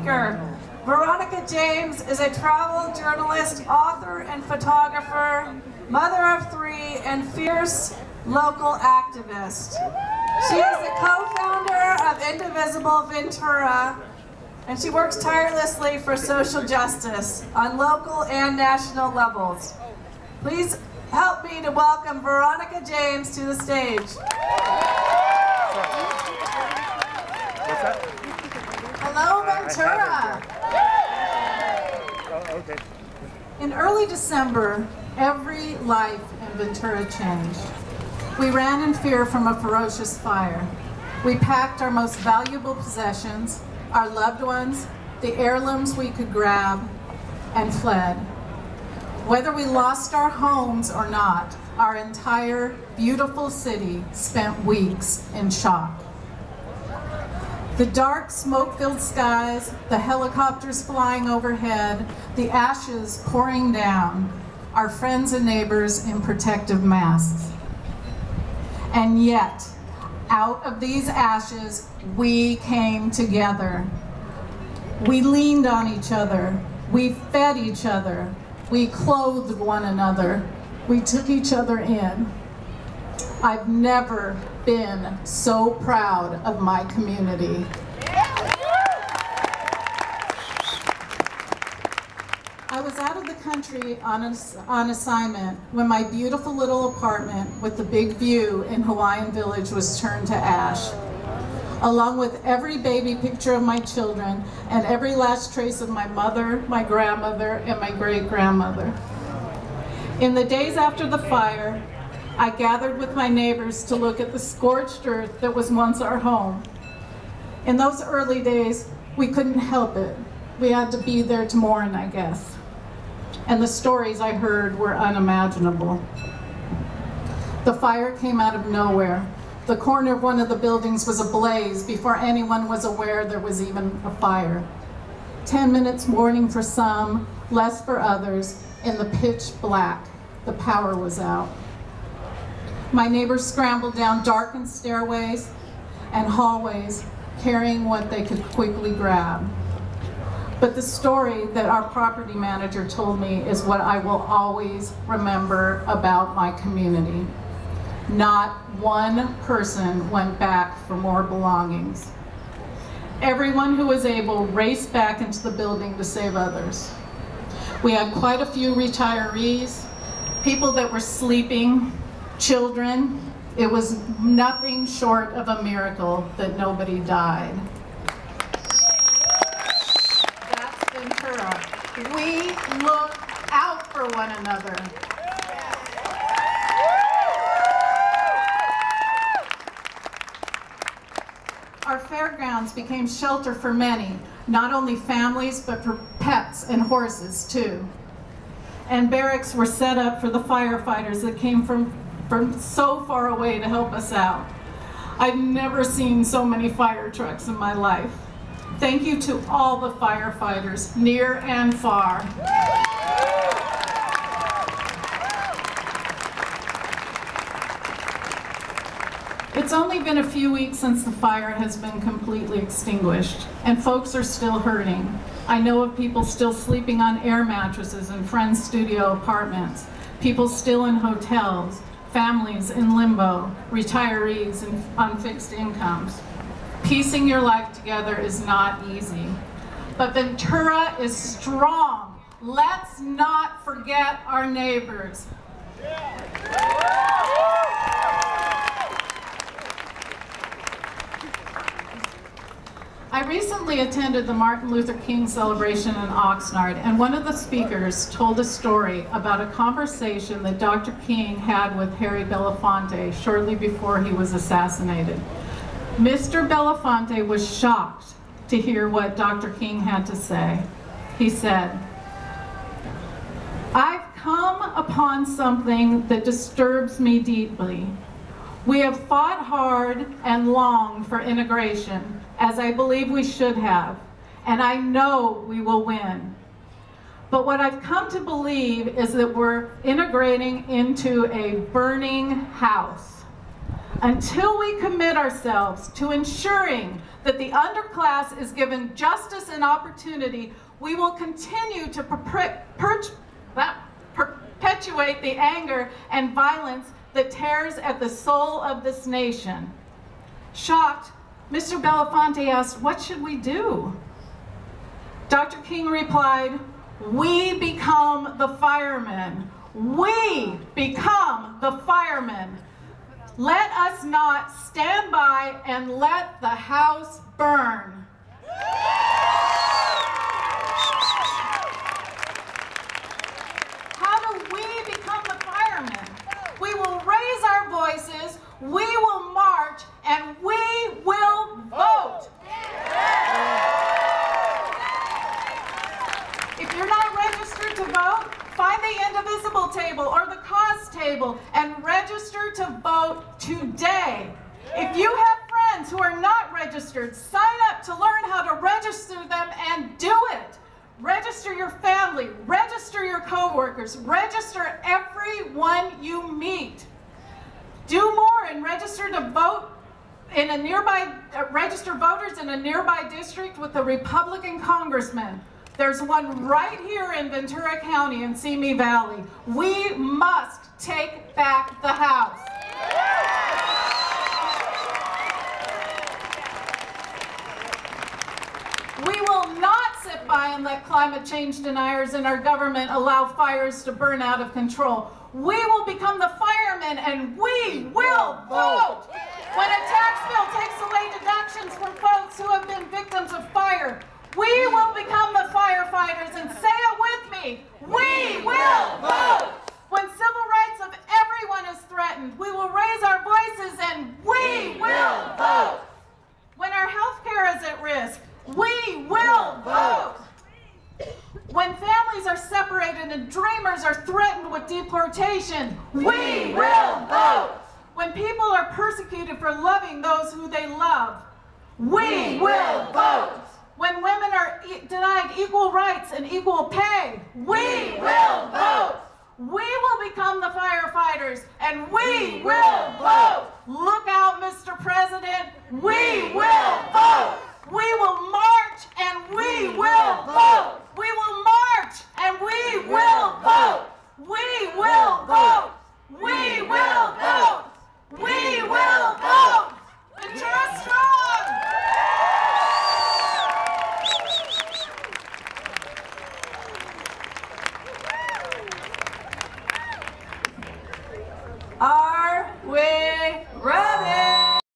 speaker. Veronica James is a travel journalist, author, and photographer, mother of 3, and fierce local activist. She is the co-founder of Indivisible Ventura, and she works tirelessly for social justice on local and national levels. Please help me to welcome Veronica James to the stage. What's that? Hello, Ventura. Oh, okay. In early December, every life in Ventura changed. We ran in fear from a ferocious fire. We packed our most valuable possessions, our loved ones, the heirlooms we could grab, and fled. Whether we lost our homes or not, our entire beautiful city spent weeks in shock. The dark, smoke-filled skies, the helicopters flying overhead, the ashes pouring down, our friends and neighbors in protective masks. And yet, out of these ashes, we came together. We leaned on each other. We fed each other. We clothed one another. We took each other in. I've never been so proud of my community. I was out of the country on assignment when my beautiful little apartment with the big view in Hawaiian Village was turned to ash, along with every baby picture of my children and every last trace of my mother, my grandmother, and my great-grandmother. In the days after the fire, I gathered with my neighbors to look at the scorched earth that was once our home. In those early days, we couldn't help it. We had to be there to mourn, I guess. And the stories I heard were unimaginable. The fire came out of nowhere. The corner of one of the buildings was ablaze before anyone was aware there was even a fire. 10 minutes mourning for some, less for others. In the pitch black, the power was out. My neighbors scrambled down darkened stairways and hallways, carrying what they could quickly grab. But the story that our property manager told me is what I will always remember about my community. Not one person went back for more belongings. Everyone who was able raced back into the building to save others. We had quite a few retirees, people that were sleeping, children. It was nothing short of a miracle that nobody died. That's Ventura. We look out for one another. Our fairgrounds became shelter for many, not only families, but for pets and horses too. And barracks were set up for the firefighters that came from so far away to help us out. I've never seen so many fire trucks in my life. Thank you to all the firefighters, near and far. It's only been a few weeks since the fire has been completely extinguished, and folks are still hurting. I know of people still sleeping on air mattresses in friends' studio apartments, people still in hotels, families in limbo, retirees on fixed incomes. Piecing your life together is not easy. But Ventura is strong. Let's not forget our neighbors. I recently attended the Martin Luther King celebration in Oxnard, and one of the speakers told a story about a conversation that Dr. King had with Harry Belafonte shortly before he was assassinated. Mr. Belafonte was shocked to hear what Dr. King had to say. He said, "I've come upon something that disturbs me deeply. We have fought hard and long for integration, as I believe we should have, and I know we will win. But what I've come to believe is that we're integrating into a burning house. Until we commit ourselves to ensuring that the underclass is given justice and opportunity, we will continue to perpetuate the anger and violence that tears at the soul of this nation. Shocked, Mr. Belafonte asked, "What should we do?" Dr. King replied, "We become the firemen. We become the firemen. Let us not stand by and let the house burn." How do we become the firemen? We will raise our voices, we will march, and we will vote. If you're not registered to vote, find the Indivisible table or the cause table and register to vote today. If you have friends who are not registered, sign up to learn how to register them and do it. Register your family, register your coworkers, register everyone you meet. Do more and register to vote in a nearby, register voters in a nearby district with a Republican congressman. There's one right here in Ventura County in Simi Valley. We must take back the House. We will not sit by and let climate change deniers in our government allow fires to burn out of control. We will become the firemen and we will vote. When a tax bill takes away deductions from folks who have been victims of fire, we will become the firefighters, and say it with me, we will vote. When civil rights of everyone is threatened, we will raise our voices and we will vote. When our health care is at risk, we will vote. When families are separated and dreamers are threatened with deportation, we will vote. When people are persecuted for loving those who they love, we will vote. When women are denied equal rights and equal pay, we will vote. We will become the firefighters and we will vote. Look out, Mr. President, we will